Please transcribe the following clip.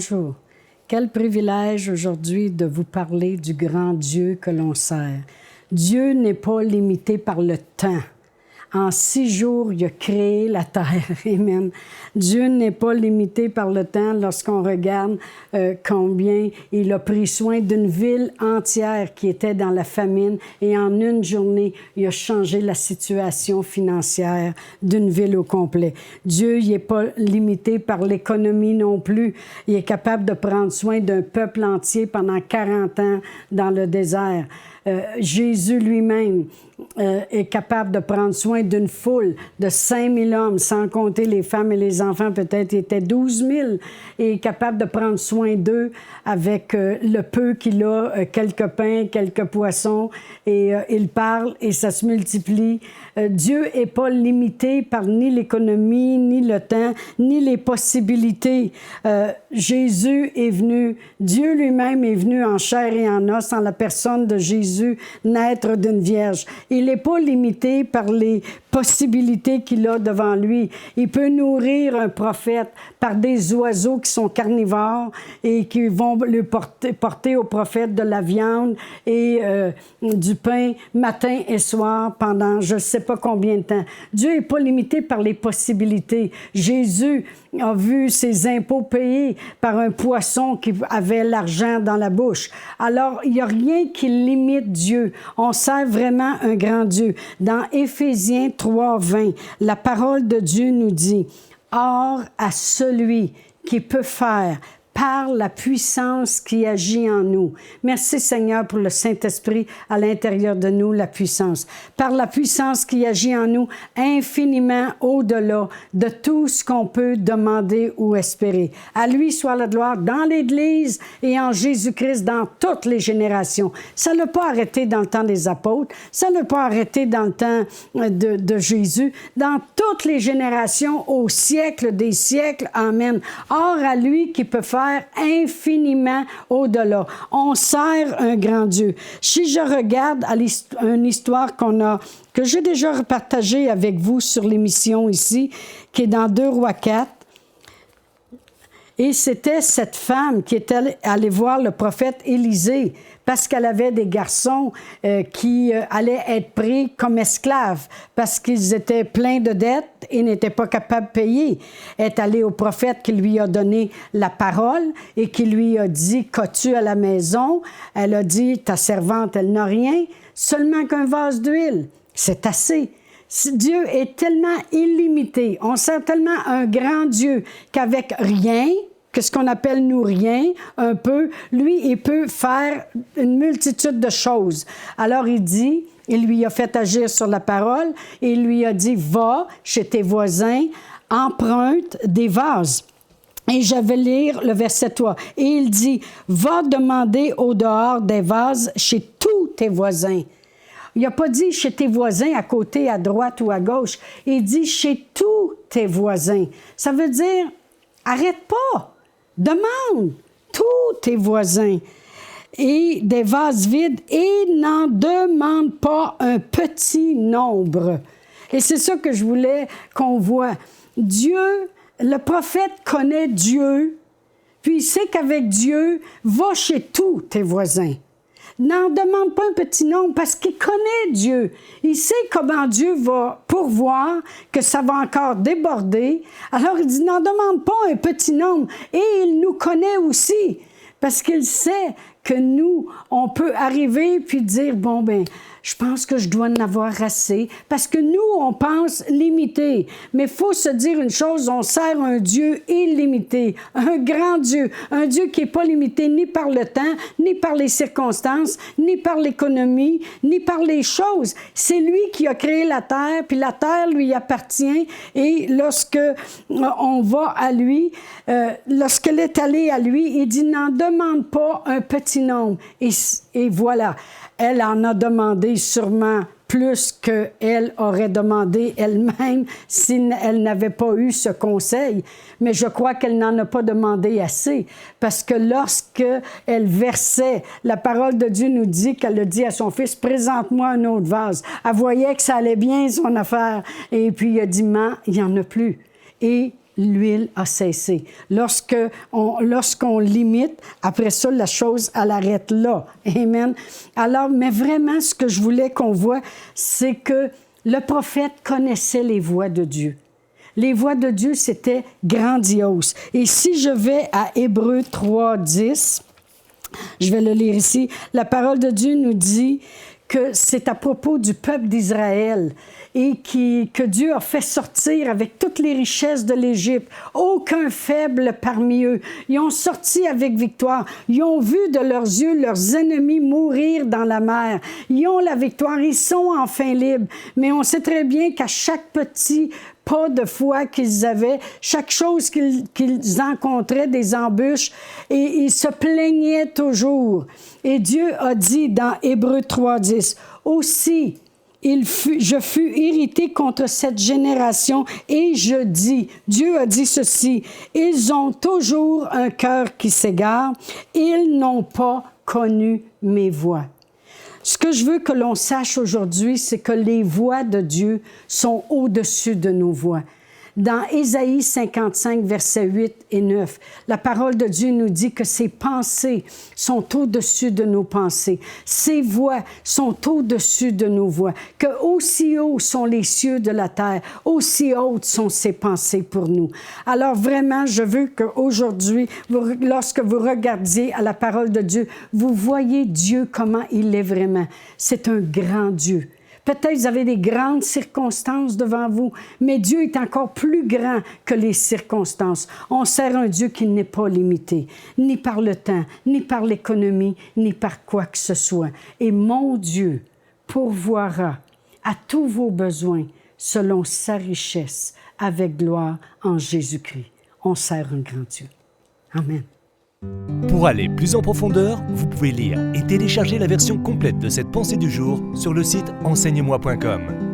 Bonjour. Quel privilège aujourd'hui de vous parler du grand Dieu que l'on sert. Dieu n'est pas limité par le temps. En 6 jours, il a créé la terre. Amen. Dieu n'est pas limité par le temps lorsqu'on regarde combien il a pris soin d'une ville entière qui était dans la famine et en une journée, il a changé la situation financière d'une ville au complet. Dieu, il n'est pas limité par l'économie non plus. Il est capable de prendre soin d'un peuple entier pendant 40 ans dans le désert. Jésus lui-même est capable de prendre soin d'une foule de 5000 hommes, sans compter les femmes et les enfants, peut-être il était 12 000, et est capable de prendre soin d'eux avec le peu qu'il a, quelques pains, quelques poissons, et il parle et ça se multiplie. Dieu n'est pas limité par ni l'économie, ni le temps, ni les possibilités. Jésus est venu, Dieu lui-même est venu en chair et en os, en la personne de Jésus, naître d'une vierge. Il n'est pas limité par les possibilités qu'il a devant lui. Il peut nourrir un prophète par des oiseaux qui sont carnivores et qui vont lui porter au prophète de la viande et du pain matin et soir pendant je ne sais pas combien de temps. Dieu n'est pas limité par les possibilités. Jésus a vu ses impôts payés par un poisson qui avait l'argent dans la bouche. Alors, il n'y a rien qui limite Dieu. On sert vraiment un grand Dieu. Dans Éphésiens 3:20, la parole de Dieu nous dit « Or à celui qui peut faire par la puissance qui agit en nous. » Merci Seigneur pour le Saint-Esprit à l'intérieur de nous, la puissance. Par la puissance qui agit en nous, infiniment au-delà de tout ce qu'on peut demander ou espérer. À lui soit la gloire dans l'Église et en Jésus-Christ dans toutes les générations. Ça n'a pas arrêté dans le temps des apôtres, ça n'a pas arrêté dans le temps de Jésus, dans toutes les générations, au siècle des siècles. Amen. Or, à lui qui peut faire infiniment au-delà. On sert un grand Dieu. Si je regarde à une histoire que j'ai déjà partagée avec vous sur l'émission ici, qui est dans 2 Rois 4, et c'était cette femme qui était allée voir le prophète Élisée parce qu'elle avait des garçons qui allaient être pris comme esclaves parce qu'ils étaient pleins de dettes et n'étaient pas capables de payer. Elle est allée au prophète qui lui a donné la parole et qui lui a dit « Qu'as-tu à la maison? » Elle a dit « Ta servante, elle n'a rien, seulement qu'un vase d'huile. » C'est assez. Dieu est tellement illimité, on sert tellement un grand Dieu qu'avec rien, que ce qu'on appelle nous rien, un peu, lui, il peut faire une multitude de choses. Alors il dit, il lui a fait agir sur la parole, et il lui a dit, va chez tes voisins, emprunte des vases. Et je vais lire le verset 3. Et il dit, va demander au dehors des vases chez tous tes voisins. Il n'a pas dit chez tes voisins à côté, à droite ou à gauche. Il dit chez tous tes voisins. Ça veut dire, arrête pas. Demande tous tes voisins et des vases vides et n'en demande pas un petit nombre. Et c'est ça que je voulais qu'on voit. Dieu, le prophète connaît Dieu, puis il sait qu'avec Dieu, va chez tous tes voisins. N'en demande pas un petit nombre parce qu'il connaît Dieu. Il sait comment Dieu va pourvoir, que ça va encore déborder. Alors il dit, n'en demande pas un petit nombre. Et il nous connaît aussi parce qu'il sait que nous, on peut arriver puis dire, bon, ben, je pense que je dois en avoir assez. Parce que nous, on pense limité. Mais il faut se dire une chose, on sert un Dieu illimité, un grand Dieu, un Dieu qui n'est pas limité ni par le temps, ni par les circonstances, ni par l'économie, ni par les choses. C'est lui qui a créé la terre, puis la terre lui appartient. Et lorsque on va à lui, lorsqu'elle est allée à lui, il dit, n'en demande pas un petit nombre. Et voilà. Elle en a demandé sûrement plus qu'elle aurait demandé elle-même si elle n'avait pas eu ce conseil. Mais je crois qu'elle n'en a pas demandé assez. Parce que lorsqu'elle versait, la parole de Dieu nous dit qu'elle a dit à son fils, « Présente-moi un autre vase. » Elle voyait que ça allait bien, son affaire. Et puis il a dit, « Man, il n'y en a plus. » Et l'huile a cessé. Lorsqu'on limite, après ça, la chose, elle arrête là. Amen. Alors, mais vraiment, ce que je voulais qu'on voit, c'est que le prophète connaissait les voies de Dieu. Les voies de Dieu, c'était grandiose. Et si je vais à Hébreux 3, 10, je vais le lire ici, la parole de Dieu nous dit que c'est à propos du peuple d'Israël et que Dieu a fait sortir avec toutes les richesses de l'Égypte, aucun faible parmi eux. Ils ont sorti avec victoire. Ils ont vu de leurs yeux leurs ennemis mourir dans la mer. Ils ont la victoire. Ils sont enfin libres. Mais on sait très bien qu'à chaque petit pas de foi qu'ils avaient, chaque chose qu'ils rencontraient, des embûches, et ils se plaignaient toujours. Et Dieu a dit dans Hébreux 3:10, « Aussi, je fus irrité contre cette génération et je dis, Dieu a dit ceci, ils ont toujours un cœur qui s'égare, ils n'ont pas connu mes voies. » Ce que je veux que l'on sache aujourd'hui, c'est que les voies de Dieu sont au-dessus de nos voies. Dans Ésaïe 55, versets 8 et 9, la parole de Dieu nous dit que ses pensées sont au-dessus de nos pensées. Ses voies sont au-dessus de nos voies. Que aussi hauts sont les cieux de la terre, aussi hautes sont ses pensées pour nous. Alors vraiment, je veux qu'aujourd'hui, lorsque vous regardiez à la parole de Dieu, vous voyez Dieu comment il est vraiment. C'est un grand Dieu. Peut-être vous avez des grandes circonstances devant vous, mais Dieu est encore plus grand que les circonstances. On sert un Dieu qui n'est pas limité, ni par le temps, ni par l'économie, ni par quoi que ce soit. Et mon Dieu pourvoira à tous vos besoins selon sa richesse, avec gloire en Jésus-Christ. On sert un grand Dieu. Amen. Pour aller plus en profondeur, vous pouvez lire et télécharger la version complète de cette pensée du jour sur le site enseigne-moi.com.